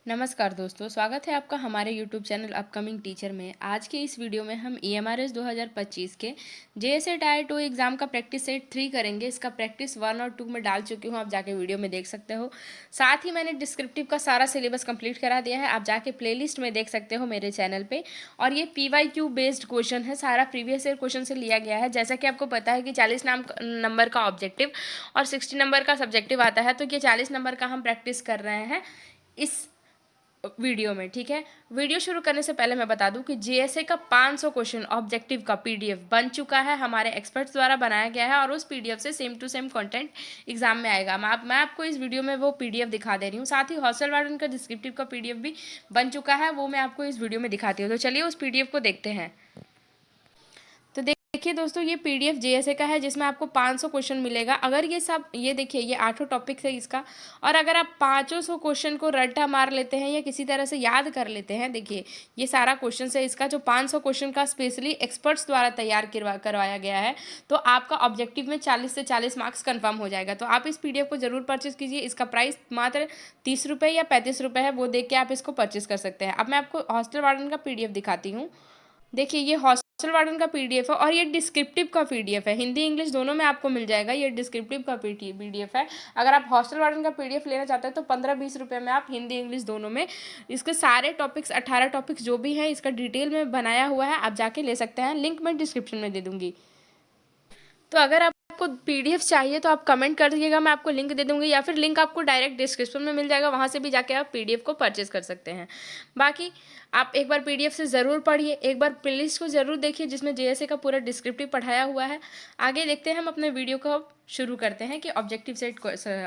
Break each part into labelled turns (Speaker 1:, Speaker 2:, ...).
Speaker 1: नमस्कार दोस्तों, स्वागत है आपका हमारे YouTube चैनल अपकमिंग टीचर में। आज के इस वीडियो में हम EMRS 2025 के JSA टायर 2 एग्ज़ाम का प्रैक्टिस सेट 3 करेंगे। इसका प्रैक्टिस 1 और 2 में डाल चुकी हूँ, आप जाके वीडियो में देख सकते हो। साथ ही मैंने डिस्क्रिप्टिव का सारा सिलेबस कंप्लीट करा दिया है, आप जाके प्लेलिस्ट में देख सकते हो मेरे चैनल पर। और ये PYQ बेस्ड क्वेश्चन है, सारा प्रीवियस ईयर क्वेश्चन से लिया गया है। जैसा कि आपको पता है कि 40 नंबर का ऑब्जेक्टिव और 60 नंबर का सब्जेक्टिव आता है, तो ये 40 नंबर का हम प्रैक्टिस कर रहे हैं इस वीडियो में। ठीक है, वीडियो शुरू करने से पहले मैं बता दूं कि जीएसए का 500 क्वेश्चन ऑब्जेक्टिव का पीडीएफ बन चुका है, हमारे एक्सपर्ट्स द्वारा बनाया गया है और उस पीडीएफ से same to same content exam में आएगा। मैं आपको इस वीडियो में वो पीडीएफ दिखा दे रही हूँ। साथ ही हॉस्टल वार्डन का डिस्क्रिप्टिव का पीडीएफ भी बन चुका है, वो मैं आपको इस वीडियो में दिखाती हूँ। तो चलिए उस पीडीएफ को देखते हैं। तो देखिए दोस्तों, ये पीडीएफ जेएसए का है जिसमें आपको 500 क्वेश्चन मिलेगा। अगर ये देखिए, ये 8 टॉपिक्स है इसका, और अगर आप 500 क्वेश्चन को रट्टा मार लेते हैं या किसी तरह से याद कर लेते हैं, देखिए ये सारा क्वेश्चन है इसका, जो 500 क्वेश्चन का स्पेशली एक्सपर्ट्स द्वारा तैयार करवाया गया है, तो आपका ऑब्जेक्टिव में 40 से 40 मार्क्स कन्फर्म हो जाएगा। तो आप इस पीडीएफ को जरूर परचेज कीजिए। इसका प्राइस मात्र 30 रुपये या 35 रुपये है, वो देख के आप इसको परचेज कर सकते हैं। अब मैं आपको हॉस्टल वार्डन का पीडीएफ दिखाती हूँ। देखिए, ये हॉस्टल वार्डन का पीडीएफ है और ये डिस्क्रिप्टिव का पीडीएफ है, हिंदी इंग्लिश दोनों में आपको मिल जाएगा। ये डिस्क्रिप्टिव का पीडीएफ है। अगर आप हॉस्टल वार्डन का पीडीएफ लेना चाहते हैं तो 15-20 रुपये में आप हिंदी इंग्लिश दोनों में इसके सारे टॉपिक्स 18 टॉपिक्स जो भी हैं इसका डिटेल में बनाया हुआ है, आप जाके ले सकते हैं। लिंक मैं डिस्क्रिप्शन में दे दूँगी। तो अगर आपको पीडीएफ चाहिए तो आप कमेंट कर दीजिएगा, मैं आपको लिंक दे दूँगी, या फिर लिंक आपको डायरेक्ट डिस्क्रिप्शन में मिल जाएगा, वहाँ से भी जाके आप पीडीएफ को परचेज कर सकते हैं। बाकी आप एक बार पीडीएफ से ज़रूर पढ़िए, एक बार प्लेलिस्ट को ज़रूर देखिए जिसमें जेएसए का पूरा डिस्क्रिप्टिव पढ़ाया हुआ है। आगे देखते हैं, हम अपने वीडियो को शुरू करते हैं कि ऑब्जेक्टिव सेट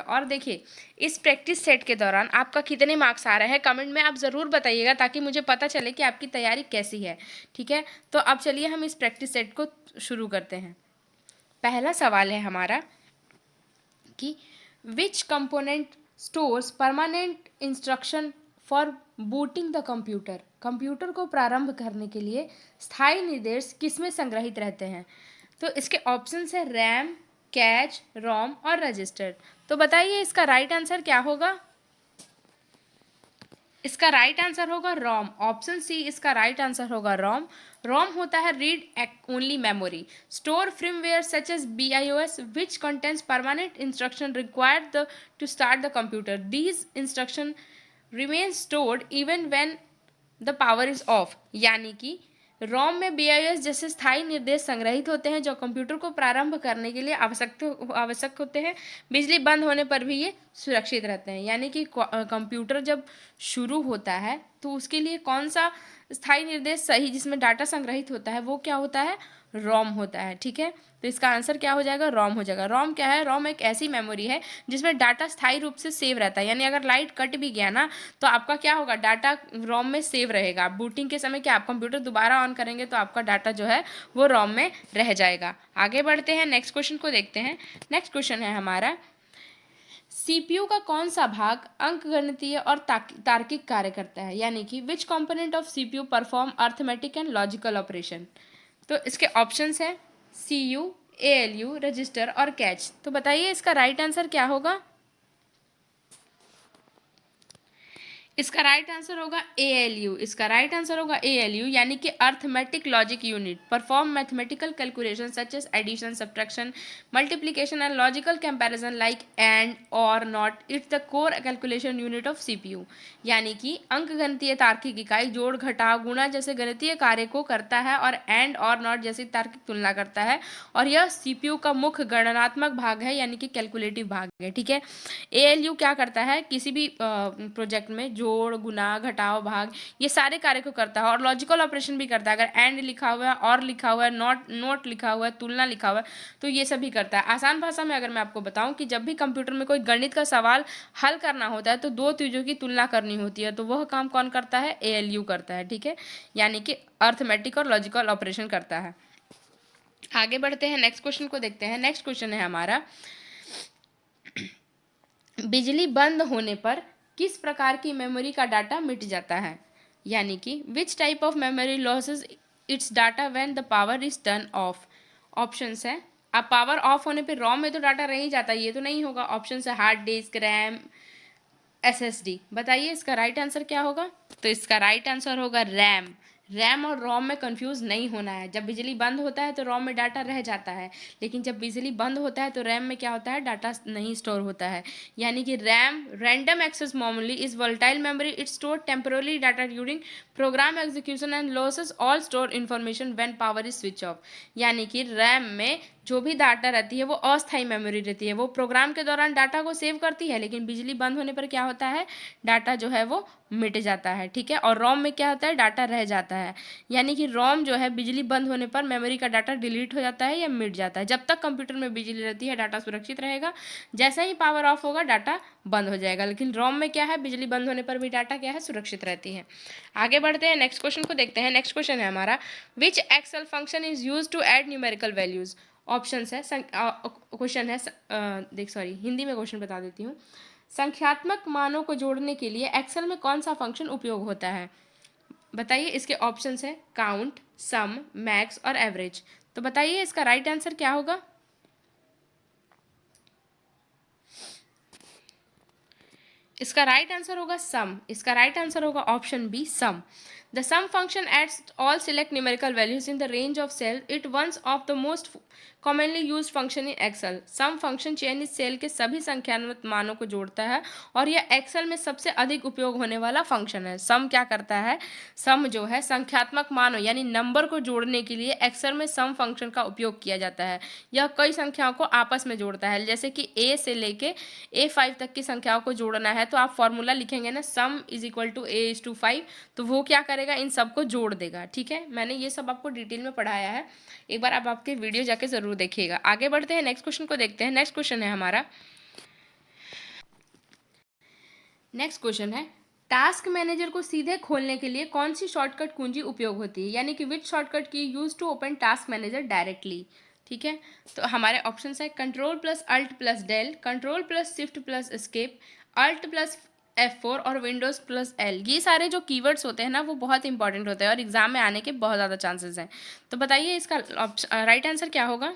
Speaker 1: और देखिए इस प्रैक्टिस सेट के दौरान आपका कितने मार्क्स आ रहे हैं कमेंट में आप ज़रूर बताइएगा, ताकि मुझे पता चले कि आपकी तैयारी कैसी है। ठीक है, तो अब चलिए हम इस प्रैक्टिस सेट को शुरू करते हैं। पहला सवाल है हमारा कि which component stores permanent instruction for booting the computer. Computer को प्रारंभ करने के लिए स्थायी निर्देश किसमें संग्रहित रहते हैं। तो इसके ऑप्शंस है रैम, कैच, रोम और रजिस्टर। तो बताइए इसका राइट आंसर क्या होगा। इसका राइट आंसर होगा रोम, ऑप्शन सी इसका राइट आंसर होगा रोम। रोम होता है read only memory store firmware such as BIOS which contains permanent instruction required to start the computer. These instruction remain stored even when the power is off। यानी कि रोम में BIOS जैसे स्थायी निर्देश संग्रहित होते हैं जो कंप्यूटर को प्रारंभ करने के लिए आवश्यक होते हैं। बिजली बंद होने पर भी ये सुरक्षित रहते हैं। यानी कि कंप्यूटर जब शुरू होता है तो उसके लिए कौन सा स्थायी निर्देश सही जिसमें डाटा संग्रहित होता है, वो क्या होता है, रोम होता है। ठीक है, तो इसका आंसर क्या हो जाएगा, रोम हो जाएगा। रोम क्या है, रोम एक ऐसी मेमोरी है जिसमें डाटा स्थायी रूप से सेव रहता है। यानी अगर लाइट कट भी गया ना तो आपका क्या होगा, डाटा रोम में सेव रहेगा। बूटिंग के समय क्या आप कंप्यूटर दोबारा ऑन करेंगे तो आपका डाटा जो है वो रोम में रह जाएगा। आगे बढ़ते हैं, नेक्स्ट क्वेश्चन को देखते हैं। नेक्स्ट क्वेश्चन है हमारा, सीपीयू का कौन सा भाग अंकगणितीय और तार्किक कार्य करता है। यानी कि which component of CPU perform arithmetic and logical operation. तो इसके ऑप्शंस है CU, ALU, रजिस्टर और कैच। तो बताइए इसका राइट आंसर क्या होगा। इसका राइट आंसर होगा ALU। इसका राइट आंसर होगा ALU, यानी कि arithmetic logic unit perform mathematical calculation such as addition, subtraction, multiplication and logical comparison like and और not. It's the core calculation unit of CPU। यानी कि अंकगणितीय तार्किक इकाई जोड़, घटाव, गुणा जैसे गणितीय कार्य को करता है और एंड और नॉट जैसी तार्किक तुलना करता है, और यह CPU का मुख्य गणनात्मक भाग है, यानी कि कैलकुलेटिव भाग है। ठीक है, ALU क्या करता है, किसी भी प्रोजेक्ट में जोड़, गुना, घटाव, भाग ये सारे कार्य को करता है और लॉजिकल ऑपरेशन भी करता है। अगर एंड लिखा हुआ है, और लिखा हुआ है, नोट लिखा हुआ है, तुलना लिखा हुआ है, तो ये सभी करता है। आसान भाषा में अगर मैं आपको बताऊं कि जब भी कंप्यूटर में कोई गणित का सवाल हल करना होता है तो दो चीज़ों की तुलना करनी होती है, तो वह काम कौन करता है, ALU करता है। ठीक है, यानी कि अर्थमेटिक और लॉजिकल ऑपरेशन करता है। आगे बढ़ते हैं, नेक्स्ट क्वेश्चन को देखते हैं। नेक्स्ट क्वेश्चन है हमारा, बिजली बंद होने पर किस प्रकार की मेमोरी का डाटा मिट जाता है। यानी कि विच type of memory losses it's data when the power is turn off. Options है, अब पावर ऑफ होने पे रोम में तो डाटा रह ही जाता है, ये तो नहीं होगा। ऑप्शन है हार्ड डिस्क, रैम, SSD। बताइए इसका राइट आंसर क्या होगा? तो इसका राइट आंसर होगा रैम। रैम और रोम में कंफ्यूज नहीं होना है। जब बिजली बंद होता है तो रोम में डाटा रह जाता है, लेकिन जब बिजली बंद होता है तो रैम में क्या होता है, डाटा नहीं स्टोर होता है। यानी कि RAM random access memory is volatile memory, it store temporary data during program execution and loses all store information when power is switch off. यानी कि रैम में जो भी डाटा रहती है वो अस्थायी मेमोरी रहती है, वो प्रोग्राम के दौरान डाटा को सेव करती है, लेकिन बिजली बंद होने पर क्या होता है, डाटा जो है वो मिट जाता है। ठीक है, और रोम में क्या होता है, डाटा रह जाता है। यानी कि रोम जो है बिजली बंद होने पर मेमोरी का डाटा डिलीट हो जाता है या मिट जाता है। जब तक कंप्यूटर में बिजली रहती है डाटा सुरक्षित रहेगा, जैसे ही पावर ऑफ होगा डाटा बंद हो जाएगा। लेकिन रोम में क्या है, बिजली बंद होने पर भी डाटा क्या है, सुरक्षित रहती है। आगे बढ़ते हैं, नेक्स्ट क्वेश्चन को देखते हैं। नेक्स्ट क्वेश्चन है हमारा, which Excel function is use to add numerical values. Options है, क्वेश्चन है, देख सॉरी हिंदी में क्वेश्चन बता देती हूँ। संख्यात्मक मानों को जोड़ने के लिए एक्सेल में कौन सा फंक्शन उपयोग होता है? बताइए। इसके ऑप्शंस है काउंट, सम, मैक्स और एवरेज। तो बताइए इसका राइट आंसर क्या होगा? इसका राइट आंसर होगा सम। इसका राइट आंसर होगा option B, sum. The sum function adds all select numerical values in the range of cell. It one of the most commonly used function in Excel. Sum function चयनित cell के सभी संख्यात्मक मानों को जोड़ता है और यह एक्सेल में सबसे अधिक उपयोग होने वाला फंक्शन है। सम क्या करता है, सम जो है संख्यात्मक मानों यानी नंबर को जोड़ने के लिए एक्सेल में सम फंक्शन का उपयोग किया जाता है। यह कई संख्याओं को आपस में जोड़ता है, जैसे कि ए से लेके A5 तक की संख्याओं को जोड़ना है तो आप फॉर्मूला लिखेंगे ना, सम इज इक्वल टू A:5, तो वो क्या करेगा, इन सबको जोड़ देगा। ठीक है, मैंने ये सब आपको डिटेल में पढ़ाया है, एक बार आप आपके वीडियो जाके जरूर देखिएगा। आगे बढ़ते हैं, नेक्स्ट क्वेश्चन को देखते हैं। नेक्स्ट क्वेश्चन है हमारा, नेक्स्ट क्वेश्चन है, टास्क मैनेजर को सीधे खोलने के लिए कौन सी शॉर्टकट कुंजी उपयोग होती है? यानी कि which shortcut key use to open task manager directly. ठीक है, तो हमारे ऑप्शन है control plus alt plus del, control plus shift plus escape, alt plus F4 और विंडोज प्लस एल। ये सारे जो कीवर्ड्स होते हैं ना वो बहुत इंपॉर्टेंट होते हैं और एग्जाम में आने के बहुत ज़्यादा चांसेस हैं। तो बताइए इसका राइट आंसर क्या होगा?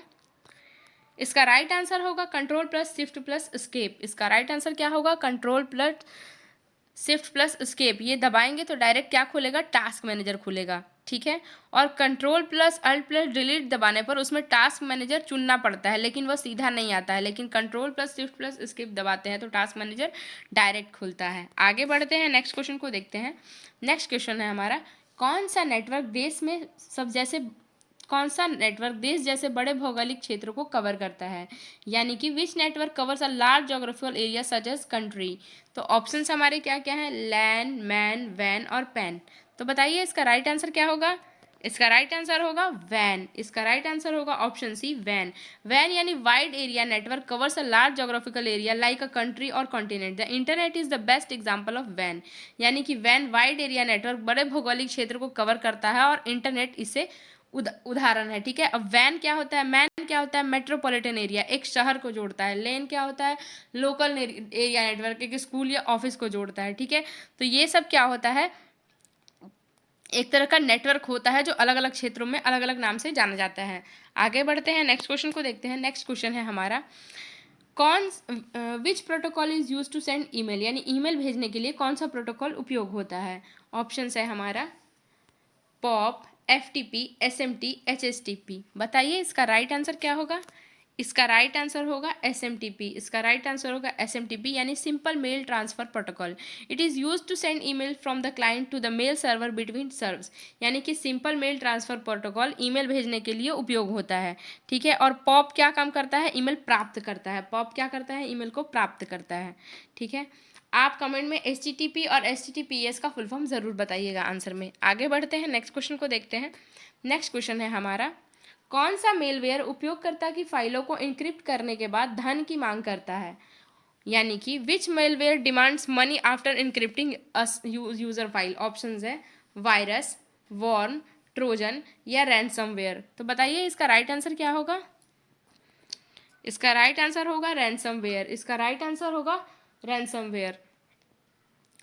Speaker 1: इसका राइट आंसर होगा control plus shift plus escape. इसका राइट आंसर क्या होगा? Control plus shift plus escape, ये दबाएंगे तो डायरेक्ट क्या खुलेगा? टास्क मैनेजर खुलेगा। ठीक है, और control plus alt plus delete दबाने पर उसमें टास्क मैनेजर चुनना पड़ता है, लेकिन वह सीधा नहीं आता है। लेकिन control plus shift plus escape दबाते हैं तो टास्क मैनेजर डायरेक्ट खुलता है। आगे बढ़ते हैं, नेक्स्ट क्वेश्चन को देखते हैं। नेक्स्ट क्वेश्चन है हमारा, कौन सा नेटवर्क देश जैसे बड़े भौगोलिक क्षेत्र को कवर करता है? यानी कि विच network covers a large geographical area such as country. तो ऑप्शंस हमारे क्या क्या हैं? लैन, मैन, वैन और पैन। तो बताइए इसका राइट आंसर क्या होगा? इसका राइट आंसर होगा वैन। इसका राइट आंसर होगा ऑप्शन सी, वैन। वैन यानी wide area network covers a large geographical area like a country और continent. The internet is the best example of van. यानी कि वैन वाइड एरिया नेटवर्क बड़े भौगोलिक क्षेत्र को कवर करता है और इंटरनेट इसे उदाहरण है। ठीक है, अब वैन क्या होता है? मैन क्या होता है? मेट्रोपॉलिटन एरिया, एक शहर को जोड़ता है। लेन क्या होता है? लोकल एरिया नेटवर्क, एक स्कूल या ऑफिस को जोड़ता है। ठीक है, तो ये सब क्या होता है? एक तरह का नेटवर्क होता है जो अलग अलग क्षेत्रों में अलग अलग नाम से जाना जाता है। आगे बढ़ते हैं, नेक्स्ट क्वेश्चन को देखते हैं। नेक्स्ट क्वेश्चन है हमारा, कौन which protocol is use to send email. यानी ईमेल भेजने के लिए कौन सा प्रोटोकॉल उपयोग होता है? ऑप्शन है हमारा पॉप, FTP, SMT, HSTP। बताइए इसका राइट आंसर क्या होगा? इसका राइट आंसर होगा SMTP। इसका राइट आंसर होगा SMTP यानी simple mail transfer protocol. It is use to send email from the client to the mail server between servers. यानी कि simple mail transfer protocol email भेजने के लिए उपयोग होता है। ठीक है, और पॉप क्या काम करता है? ईमेल प्राप्त करता है। पॉप क्या करता है? ईमेल को प्राप्त करता है। ठीक है, आप कमेंट में HTTP और HTTPS का फुल फॉर्म ज़रूर बताइएगा आंसर में। आगे बढ़ते हैं, नेक्स्ट क्वेश्चन को देखते हैं। नेक्स्ट क्वेश्चन है हमारा, कौन सा मेलवेयर उपयोगकर्ता की फाइलों को इनक्रिप्ट करने के बाद धन की मांग करता है? यानी कि which malware demands money after encrypting user file. Options है वायरस, वॉर्म, ट्रोजन या रैंसमवेयर। तो बताइए इसका राइट आंसर क्या होगा? इसका राइट आंसर होगा रैंसमवेयर। इसका राइट आंसर होगा रैंसमवेयर।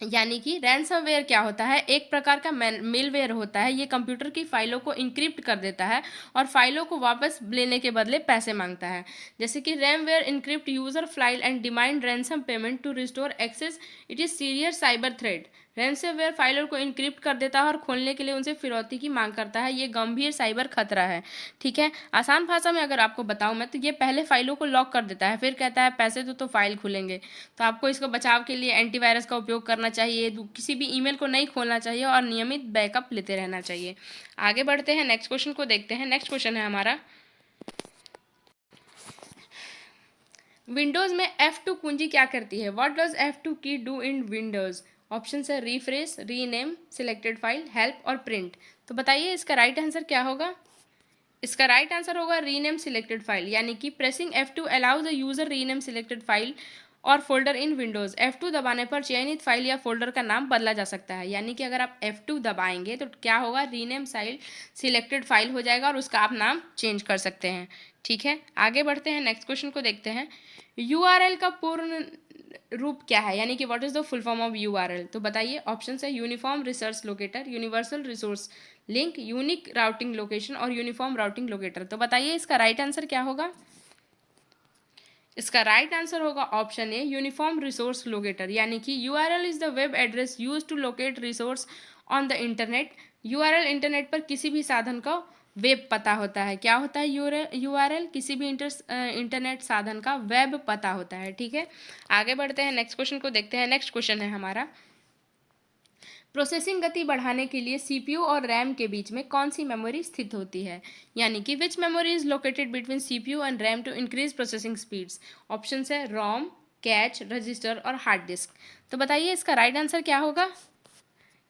Speaker 1: यानी कि रैंसमवेयर क्या होता है, एक प्रकार का मेलवेयर होता है। ये कंप्यूटर की फाइलों को इंक्रिप्ट कर देता है और फाइलों को वापस लेने के बदले पैसे मांगता है। जैसे कि ransomware encrypt user file and demand ransom payment to restore access, it is serious cyber threat. Ransomware फाइलों को इंक्रिप्ट कर देता है और खोलने के लिए उनसे फिरौती की मांग करता है। ये गंभीर साइबर खतरा है। ठीक है, आसान भाषा में अगर आपको बताऊं मैं, तो ये पहले फाइलों को लॉक कर देता है, फिर कहता है पैसे दो तो फाइल खुलेंगे। तो आपको इसको बचाव के लिए एंटीवायरस का उपयोग करना चाहिए, किसी भी ईमेल को नहीं खोलना चाहिए और नियमित बैकअप लेते रहना चाहिए। आगे बढ़ते हैं, नेक्स्ट क्वेश्चन को देखते हैं। नेक्स्ट क्वेश्चन है हमारा, विंडोज में F2 कुंजी क्या करती है? व्हाट डज F2 की डू इन विंडोज? ऑप्शन है refresh, rename, selected file, help और प्रिंट। तो बताइए इसका राइट आंसर क्या होगा? इसका राइट आंसर होगा रीनेम सिलेक्टेड फाइल, यानी कि pressing F2 allow the user rename selected file और फोल्डर इन विंडोज। F2 दबाने पर चयनित फाइल या फोल्डर का नाम बदला जा सकता है। यानी कि अगर आप F2 दबाएंगे तो क्या होगा, रीनेम सिलेक्टेड फाइल हो जाएगा और उसका आप नाम चेंज कर सकते हैं। ठीक है, आगे बढ़ते हैं, नेक्स्ट क्वेश्चन को देखते हैं। URL का पूर्ण रूप क्या है, यानी कि what is the full form of URL? तो बताइए, ऑप्शन है uniform resource locator, universal resource link, unique routing location और यूनिफॉर्म राउटिंग लोकेटर। तो बताइए इसका राइट आंसर क्या होगा? इसका राइट आंसर होगा option A, uniform resource locator. यानी कि URL is the web address use to locate resource on the internet. URL internet पर किसी भी साधन का वेब पता होता है। क्या होता है URL? किसी भी इंटरनेट साधन का वेब पता होता है। ठीक है, आगे बढ़ते हैं, नेक्स्ट क्वेश्चन को देखते हैं। नेक्स्ट क्वेश्चन है हमारा, प्रोसेसिंग गति बढ़ाने के लिए CPU और RAM के बीच में कौन सी मेमोरी स्थित होती है? यानी कि which memory is located between CPU and RAM to increase processing speeds? Option है रोम, कैच, रजिस्टर और हार्ड डिस्क। तो बताइए इसका राइट आंसर क्या होगा?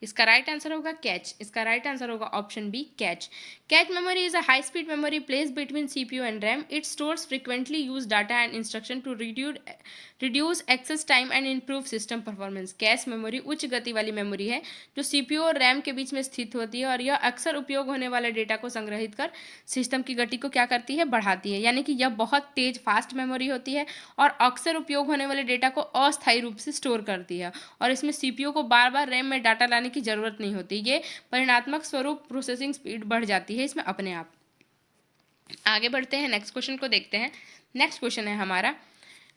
Speaker 1: इसका राइट आंसर होगा कैच। इसका राइट आंसर होगा option B, cache. Cache memory is a high speed memory place between CPU and RAM. It stores frequently use data and instruction to reduce access time and improve system performance. Cache memory उच्च गति वाली memory है जो CPU और RAM के बीच में स्थित होती है और यह अक्सर उपयोग होने वाले डेटा को संग्रहित कर सिस्टम की गति को क्या करती है, बढ़ाती है। यानी कि यह बहुत तेज फास्ट मेमोरी होती है और अक्सर उपयोग होने वाले डेटा को अस्थायी रूप से स्टोर करती है और इसमें CPU को बार बार RAM में डाटा लाने की जरूरत नहीं होती। ये परिणात्मक स्वरूप प्रोसेसिंग स्पीड बढ़ जाती है इसमें अपने आप। आगे बढ़ते हैं, नेक्स्ट क्वेश्चन को देखते हैं। नेक्स्ट क्वेश्चन है हमारा,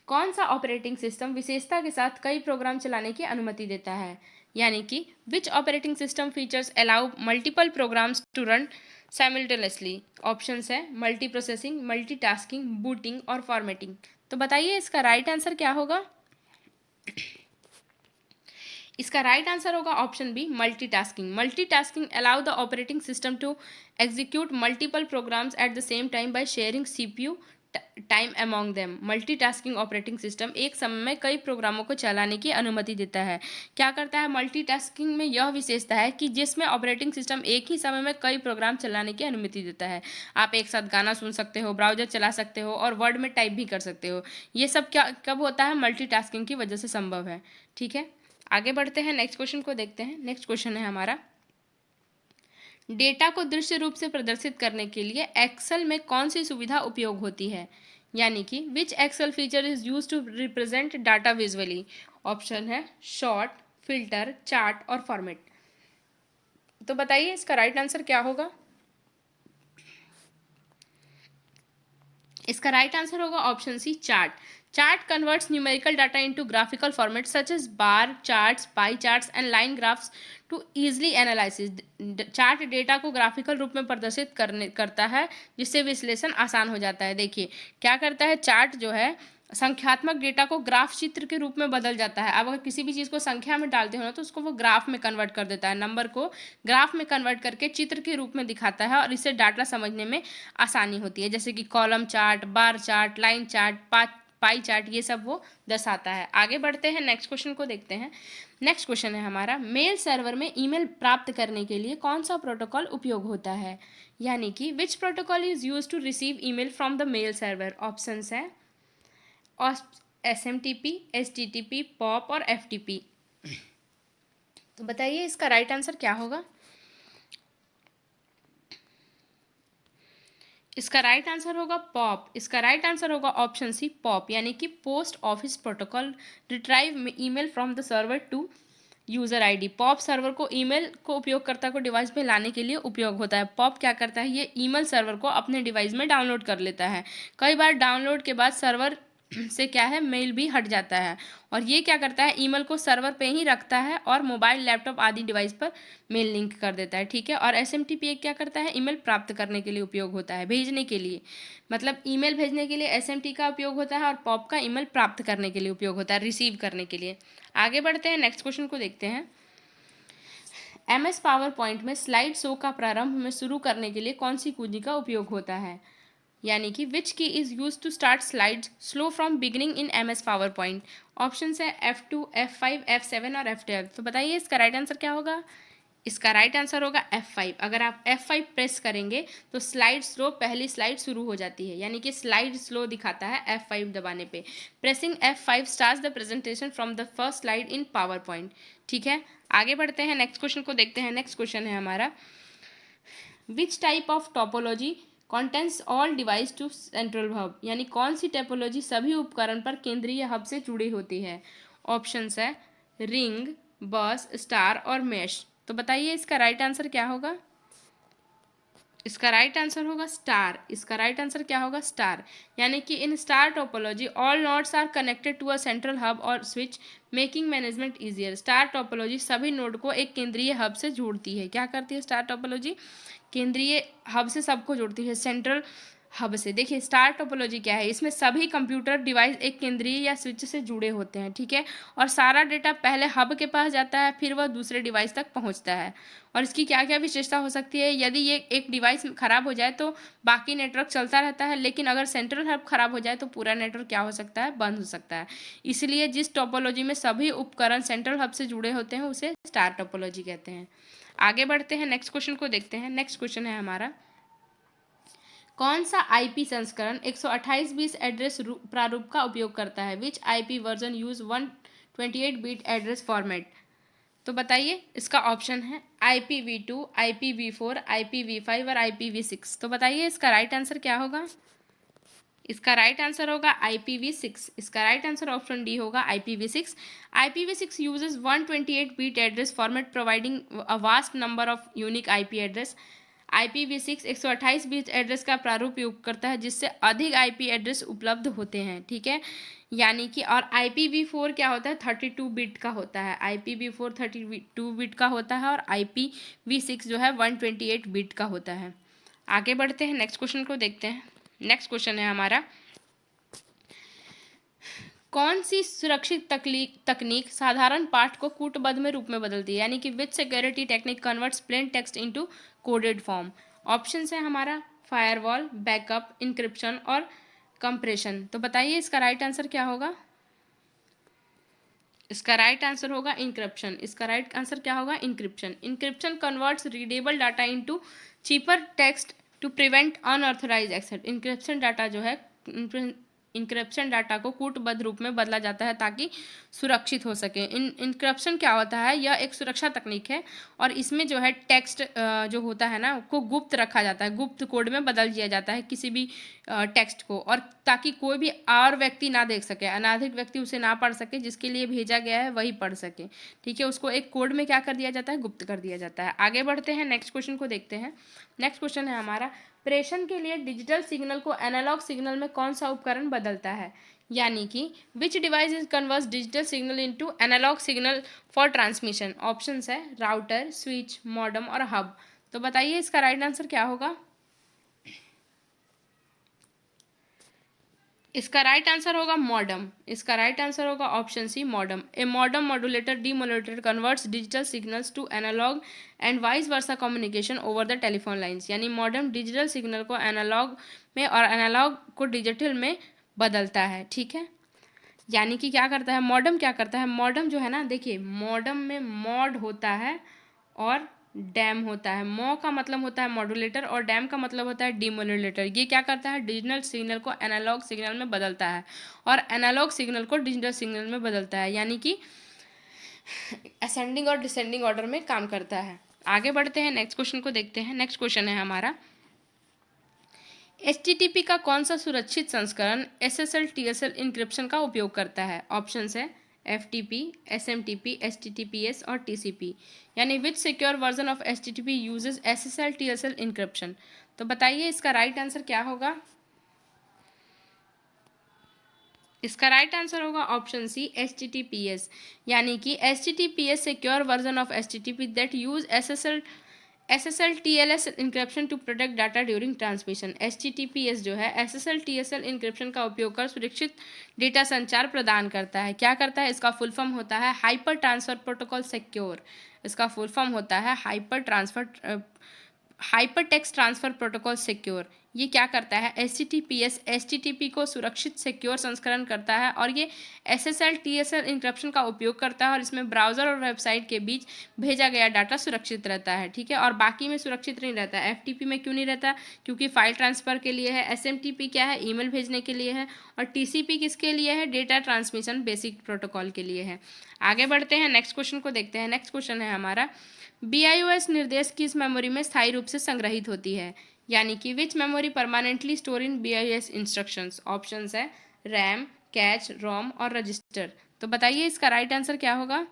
Speaker 1: कौन सा ऑपरेटिंग सिस्टम विशेषता के साथ कई प्रोग्राम चलाने की अनुमति देता है? यानी कि which operating system features allow multiple programs to run simultaneously? Options है मल्टी प्रोसेसिंग, मल्टीटास्किंग, बूटिंग और फॉर्मेटिंग। तो बताइए इसका राइट आंसर क्या होगा? इसका राइट आंसर होगा option B, multitasking. Multitasking allow the operating system to execute multiple programs at the same time by sharing CPU time among them. Multitasking operating system एक समय में कई प्रोग्रामों को चलाने की अनुमति देता है। क्या करता है मल्टीटास्किंग में? यह विशेषता है कि जिसमें ऑपरेटिंग सिस्टम एक ही समय में कई प्रोग्राम चलाने की अनुमति देता है। आप एक साथ गाना सुन सकते हो, ब्राउजर चला सकते हो और वर्ड में टाइप भी कर सकते हो। ये सब क्या कब होता है? मल्टीटास्किंग की वजह से संभव है। ठीक है, आगे बढ़ते हैं, नेक्स्ट क्वेश्चन को देखते हैं। नेक्स्ट क्वेश्चन है हमारा, डेटा को दृश्य रूप से प्रदर्शित करने के लिए एक्सेल में कौन सी सुविधा उपयोग होती है? यानी कि which Excel feature is use to represent data visually? Option है शॉर्ट, फिल्टर, चार्ट और फॉर्मेट। तो बताइए इसका राइट आंसर क्या होगा? इसका राइट आंसर होगा option C, chart. Chart converts numerical data into graphical format such as bar charts, pie charts and line graphs to easily analysis. Chart data को graphical रूप में प्रदर्शित करता है जिससे विश्लेषण आसान हो जाता है। देखिए क्या करता है, चार्ट जो है संख्यात्मक डेटा को ग्राफ चित्र के रूप में बदल जाता है। अब अगर किसी भी चीज़ को संख्या में डालते हो ना तो उसको वो ग्राफ में कन्वर्ट कर देता है, नंबर को ग्राफ में कन्वर्ट करके चित्र के रूप में दिखाता है और इससे डाटा समझने में आसानी होती है। जैसे कि column chart, bar chart, line chart, pie chart, ये सब वो दर्शाता है। आगे बढ़ते हैं, नेक्स्ट क्वेश्चन को देखते हैं। नेक्स्ट क्वेश्चन है हमारा, मेल सर्वर में ईमेल प्राप्त करने के लिए कौन सा प्रोटोकॉल उपयोग होता है? यानी कि which protocol is use to receive email from the mail server? Options है SMTP, HTTP, POP और FTP। तो बताइए इसका राइट आंसर क्या होगा? इसका राइट आंसर होगा पॉप। इसका राइट आंसर होगा ऑप्शन सी, पॉप, यानी कि post office protocol retrieve email from the server to user ID. POP server को ईमेल को उपयोगकर्ता को डिवाइस में लाने के लिए उपयोग होता है। पॉप क्या करता है, ये ईमेल सर्वर को अपने डिवाइस में डाउनलोड कर लेता है। कई बार डाउनलोड के बाद सर्वर से क्या है, मेल भी हट जाता है, और ये क्या करता है, ईमेल को सर्वर पे ही रखता है और मोबाइल, लैपटॉप आदि डिवाइस पर मेल लिंक कर देता है। ठीक है, और एसएमटीपी क्या करता है, ईमेल प्राप्त करने के लिए उपयोग होता है, भेजने के लिए, मतलब ईमेल भेजने के लिए एसएमटी का उपयोग होता है, और पॉप का ईमेल प्राप्त करने के लिए उपयोग होता है, रिसीव करने के लिए। आगे बढ़ते हैं, नेक्स्ट क्वेश्चन को देखते हैं। MS पावर पॉइंट में स्लाइड शो का प्रारंभ में शुरू करने के लिए कौन सी कुंजी का उपयोग होता है, यानी कि which key is use to start slides show from beginning in MS PowerPoint. Option है F2, F5, F7 और F12। तो बताइए इसका राइट आंसर क्या होगा। इसका राइट आंसर होगा F5। अगर आप F5 प्रेस करेंगे तो स्लाइड स्लो, पहली स्लाइड शुरू हो जाती है, यानी कि स्लाइड स्लो दिखाता है F5 दबाने पे। Pressing F5 starts the presentation from the first slide in power point. ठीक है, आगे बढ़ते हैं, नेक्स्ट क्वेश्चन को देखते हैं। नेक्स्ट क्वेश्चन है हमारा, which type of topology connects all device to central hub, यानी कौन सी टोपोलॉजी सभी उपकरण पर केंद्रीय हब से जुड़ी होती है। ऑप्शंस है रिंग, बस, स्टार और मैश। तो बताइए इसका राइट आंसर क्या होगा। इसका राइट आंसर होगा स्टार। इसका राइट आंसर क्या होगा, स्टार। यानी कि in star topology all nodes are connected to a central hub और switch making management easier. Star topology सभी नोड को एक केंद्रीय हब से जोड़ती है। क्या करती है स्टार टोपोलॉजी, केंद्रीय हब से सबको जोड़ती है, सेंट्रल हब से। देखिए स्टार टोपोलॉजी क्या है, इसमें सभी कंप्यूटर डिवाइस एक केंद्रीय या स्विच से जुड़े होते हैं। ठीक है, और सारा डेटा पहले हब के पास जाता है, फिर वह दूसरे डिवाइस तक पहुंचता है। और इसकी क्या क्या विशेषता हो सकती है, यदि ये एक डिवाइस खराब हो जाए तो बाकी नेटवर्क चलता रहता है, लेकिन अगर सेंट्रल हब खराब हो जाए तो पूरा नेटवर्क क्या हो सकता है, बंद हो सकता है। इसलिए जिस टोपोलॉजी में सभी उपकरण सेंट्रल हब से जुड़े होते हैं उसे स्टार टोपोलॉजी कहते हैं। आगे बढ़ते हैं, नेक्स्ट क्वेश्चन को देखते हैं। नेक्स्ट क्वेश्चन है हमारा, कौन सा आईपी संस्करण 128 एड्रेस प्रारूप का उपयोग करता है। Which IP version use 128 bit address format. तो बताइए इसका ऑप्शन है IPv2, IPv4, IPv5 और IPv6। तो बताइए इसका राइट आंसर क्या होगा। इसका राइट आंसर होगा IPv6। इसका राइट आंसर ऑप्शन डी होगा IPv6। IPv6 uses 128 bit address format providing a vast number of unique IP address. IPv6 128 bit address का प्रारूप उपयोग करता है, जिससे अधिक IP एड्रेस उपलब्ध होते हैं। ठीक है, यानी कि और IPv4 क्या होता है, 32 बिट का होता है। IPv4 32 बिट का होता है और IPv6 जो है 128 बिट का होता है। आगे बढ़ते हैं, नेक्स्ट क्वेश्चन को देखते हैं। नेक्स्ट क्वेश्चन है हमारा, कौन सी सुरक्षित तकनीक साधारण पाठ को कूटबद्ध में रूप में बदलती है, यानी कि which security technique converts plain text into coded form. Option है हमारा फायरवॉल, बैकअप, इंक्रिप्शन और कंप्रेशन। तो बताइए इसका राइट आंसर क्या होगा। इसका राइट आंसर होगा इंक्रिप्शन। इसका राइट आंसर क्या होगा, encryption. Encryption converts readable data into cipher text to prevent unauthorize access. Encryption data जो है, इंक्रिप्शन डाटा को कूटबद्ध रूप में बदला जाता है ताकि सुरक्षित हो सके। इंक्रिप्शन क्या होता है, यह एक सुरक्षा तकनीक है और इसमें जो है टेक्स्ट जो होता है ना को गुप्त रखा जाता है, गुप्त कोड में बदल दिया जाता है किसी भी टेक्स्ट को, और ताकि कोई भी और व्यक्ति ना देख सके, अनाधिक व्यक्ति उसे ना पढ़ सके, जिसके लिए भेजा गया है वही पढ़ सके। ठीक है, उसको एक कोड में क्या कर दिया जाता है, गुप्त कर दिया जाता है। आगे बढ़ते हैं, नेक्स्ट क्वेश्चन को देखते हैं। नेक्स्ट क्वेश्चन है हमारा, प्रेषण के लिए डिजिटल सिग्नल को एनालॉग सिग्नल में कौन सा उपकरण बदलता है, यानी कि which device is converts digital signal into analogue signal for transmission. Options है राउटर, स्विच, मॉडेम और हब। तो बताइए इसका राइट आंसर क्या होगा। इसका राइट आंसर होगा मॉडेम। इसका राइट आंसर होगा option C, modem. A modem modulator demodulator converts digital signals to analogue and vice versa communication over the telephone lines. यानी मॉडेम डिजिटल सिग्नल को एनालॉग में और एनालॉग को डिजिटल में बदलता है। ठीक है, यानी कि क्या करता है मॉडेम, क्या करता है मॉडेम जो है ना, देखिए मॉडेम में मॉड होता है और डैम होता है। मॉ का मतलब होता है मॉड्यूलेटर और डैम का मतलब होता है डीमोड्यूलेटर। ये क्या करता है, डिजिटल सिग्नल को एनालॉग सिग्नल में बदलता है और एनालॉग सिग्नल को डिजिटल सिग्नल में बदलता है, यानी कि असेंडिंग और डिसेंडिंग ऑर्डर में काम करता है। आगे बढ़ते हैं, नेक्स्ट क्वेश्चन को देखते हैं। नेक्स्ट क्वेश्चन है हमारा, HTTP का कौन सा सुरक्षित संस्करण SSL TSL इंक्रिप्शन का उपयोग करता है। ऑप्शंस है FTP, SMTP, HTTPS और TCP, यानी which secure version of HTTP uses SSL TSL encryption. तो बताइए इसका राइट आंसर क्या होगा। इसका राइट आंसर होगा ऑप्शन सी HTTPS, यानी कि HTTPS secure version of HTTP that use SSL TLS encryption to protect data during transmission. HTTPS जो है SSL TSL इंक्रिप्शन का उपयोग कर सुरक्षित डेटा संचार प्रदान करता है। क्या करता है, इसका फुल फॉर्म होता है हाइपर ट्रांसफर प्रोटोकॉल सिक्योर। इसका फुल फॉर्म होता है hyper text transfer protocol secure. ये क्या करता है, HTTP को सुरक्षित सिक्योर संस्करण करता है और ये SSL TSL इंक्रिप्शन का उपयोग करता है और इसमें ब्राउज़र और वेबसाइट के बीच भेजा गया डाटा सुरक्षित रहता है। ठीक है, और बाकी में सुरक्षित नहीं रहता है। FTP में क्यों नहीं रहता, क्योंकि फाइल ट्रांसफ़र के लिए है। SMTP क्या है, ईमेल भेजने के लिए है। और TCP किसके लिए है, डेटा ट्रांसमिशन बेसिक प्रोटोकॉल के लिए है। आगे बढ़ते हैं, नेक्स्ट क्वेश्चन को देखते हैं। नेक्स्ट क्वेश्चन है हमारा, BIOS निर्देश किस मेमोरी में स्थायी रूप से संग्रहित होती है, यानी कि which memory permanently store in BIOS instructions. Options है रैम, कैच, रोम और रजिस्टर। तो बताइए इसका राइट आंसर क्या होगा।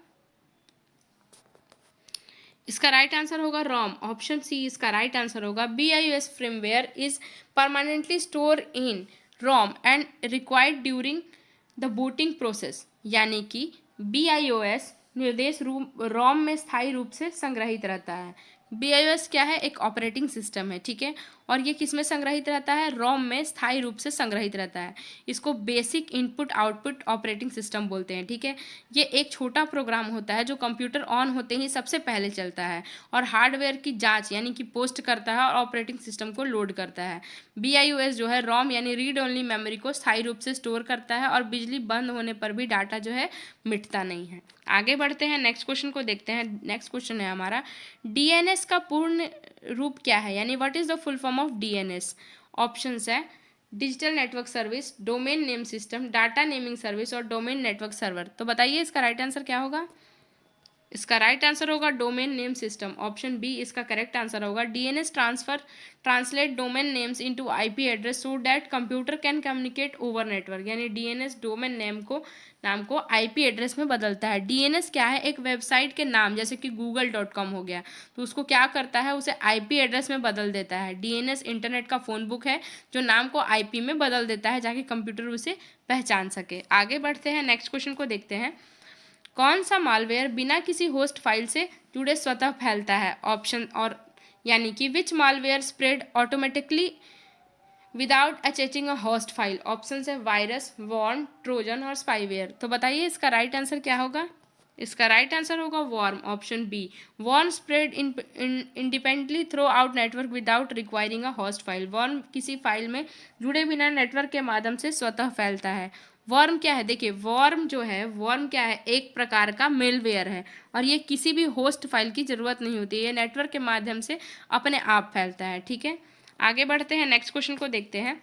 Speaker 1: इसका राइट आंसर होगा रोम, ऑप्शन सी इसका राइट आंसर होगा। BIOS firmware is permanently store in ROM and required during the booting process, यानी कि BIOS निर्देश रोम में स्थायी रूप से संग्रहित रहता है। BIOS क्या है, एक ऑपरेटिंग सिस्टम है। ठीक है, और ये किस में संग्रहित रहता है, रोम में स्थायी रूप से संग्रहित रहता है। इसको basic input output operating system बोलते हैं। ठीक है, ये एक छोटा प्रोग्राम होता है जो कंप्यूटर ऑन होते ही सबसे पहले चलता है और हार्डवेयर की जांच यानी कि पोस्ट करता है और ऑपरेटिंग सिस्टम को लोड करता है। BIOS जो है रोम यानी रीड ओनली मेमोरी को स्थायी रूप से स्टोर करता है और बिजली बंद होने पर भी डाटा जो है मिटता नहीं है। आगे बढ़ते हैं, नेक्स्ट क्वेश्चन को देखते हैं। नेक्स्ट क्वेश्चन है हमारा, DNS का पूर्ण रूप क्या है, यानी what is the full form of DNS। Options है digital network service, domain name system, data naming service और डोमेन नेटवर्क सर्वर। तो बताइए इसका राइट आंसर क्या होगा। इसका राइट आंसर होगा domain name system, option B इसका करेक्ट आंसर होगा। DNS translate domain names into IP address so that computer can communicate over network, यानी DNS डोमेन नाम को IP एड्रेस में बदलता है। DNS क्या है, एक वेबसाइट के नाम जैसे कि google.com हो गया, तो उसको क्या करता है, उसे IP एड्रेस में बदल देता है। DNS इंटरनेट का फ़ोन बुक है जो नाम को IP में बदल देता है ताकि कंप्यूटर उसे पहचान सके। आगे बढ़ते हैं, नेक्स्ट क्वेश्चन को देखते हैं। कौन सा मालवेयर बिना किसी होस्ट फाइल से जुड़े स्वतः फैलता है, ऑप्शन और यानी कि which malware spread automatically without attaching a host file. Option है वायरस, वॉर्म, ट्रोजन और स्पाईवेयर। तो बताइए इसका राइट आंसर क्या होगा। इसका राइट आंसर होगा worm, option B. Worm spread independently throughout network without requiring a host file. Worm किसी फाइल में जुड़े बिना नेटवर्क के माध्यम से स्वतः फैलता है। वॉर्म क्या है, देखिए वॉर्म क्या है, एक प्रकार का मेलवेयर है और ये किसी भी होस्ट फाइल की ज़रूरत नहीं होती है, ये नेटवर्क के माध्यम से अपने आप फैलता है। ठीक है, आगे बढ़ते हैं, नेक्स्ट क्वेश्चन को देखते हैं।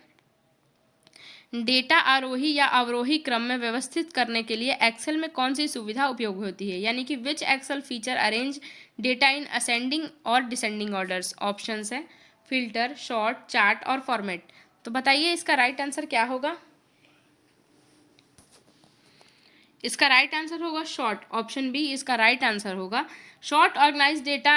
Speaker 1: डेटा आरोही या अवरोही क्रम में व्यवस्थित करने के लिए एक्सेल में कौन सी सुविधा उपयोग होती है, यानी कि which Excel feature arrange data in ascending और डिसेंडिंग ऑर्डर्स। ऑप्शंस है फिल्टर, शॉर्ट, चार्ट और फॉर्मेट। तो बताइए इसका राइट आंसर क्या होगा। इसका राइट आंसर होगा शॉर्ट, ऑप्शन बी इसका राइट आंसर होगा। Sort organize data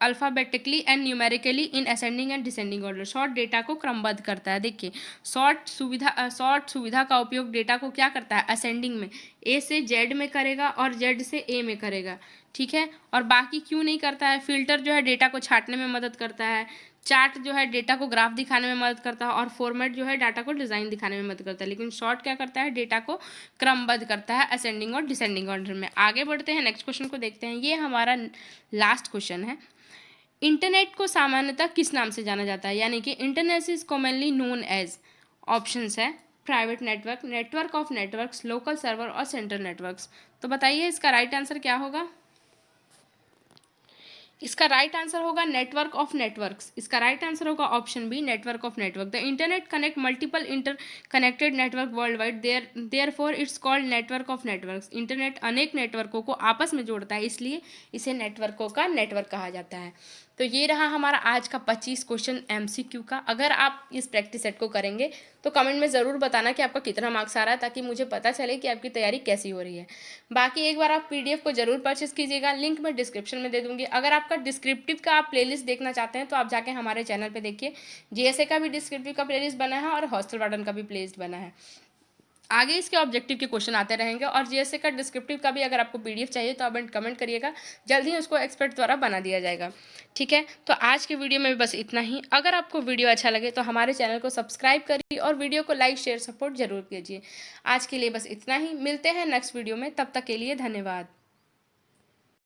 Speaker 1: alphabetically and numerically in ascending and descending order. Sort data को क्रमबद्ध करता है। देखिए शॉर्ट सुविधा का उपयोग डेटा को क्या करता है, असेंडिंग में A से Z में करेगा और Z से A में करेगा। ठीक है, और बाकी क्यों नहीं करता है। फिल्टर जो है डेटा को छांटने में मदद करता है, चार्ट जो है डेटा को ग्राफ दिखाने में मदद करता है और फॉर्मेट जो है डाटा को डिज़ाइन दिखाने में मदद करता है। लेकिन शॉर्ट क्या करता है, डेटा को क्रमबद्ध करता है असेंडिंग और डिसेंडिंग ऑर्डर में। आगे बढ़ते हैं, नेक्स्ट क्वेश्चन को देखते हैं। ये हमारा लास्ट क्वेश्चन है। इंटरनेट को सामान्यतः किस नाम से जाना जाता है, यानी कि internet is commonly known as. Options है private network, network of networks, local server और सेंट्रल नेटवर्क्स। तो बताइए इसका राइट आंसर क्या होगा। इसका राइट आंसर होगा नेटवर्क ऑफ नेटवर्क्स। इसका राइट आंसर होगा option B network of network. The internet connect multiple interconnected network worldwide, therefore it's called network of networks. Internet अनेक नेटवर्कों को आपस में जोड़ता है, इसलिए इसे नेटवर्कों का नेटवर्क कहा जाता है। तो ये रहा हमारा आज का 25 क्वेश्चन एमसीक्यू का। अगर आप इस प्रैक्टिस सेट को करेंगे तो कमेंट में ज़रूर बताना कि आपका कितना मार्क्स आ रहा है, ताकि मुझे पता चले कि आपकी तैयारी कैसी हो रही है। बाकी एक बार आप पीडीएफ को ज़रूर परचेस कीजिएगा, लिंक मैं डिस्क्रिप्शन में दे दूँगी। अगर आपका डिस्क्रिप्टिव का आप प्लेलिस्ट देखना चाहते हैं तो आप जाके हमारे चैनल पे देखिए, जीएसए का भी डिस्क्रिप्टिव का प्लेलिस्ट बना है और हॉस्टल वार्डन का भी प्लेलिस्ट बना है। आगे इसके ऑब्जेक्टिव के क्वेश्चन आते रहेंगे, और जीएसए का डिस्क्रिप्टिव का भी अगर आपको पीडीएफ चाहिए तो आप कमेंट करिएगा, जल्द ही उसको एक्सपर्ट द्वारा बना दिया जाएगा। ठीक है, तो आज के वीडियो में बस इतना ही। अगर आपको वीडियो अच्छा लगे तो हमारे चैनल को सब्सक्राइब करिए और वीडियो को लाइक शेयर सपोर्ट जरूर कीजिए। आज के लिए बस इतना ही, मिलते हैं नेक्स्ट वीडियो में, तब तक के लिए धन्यवाद।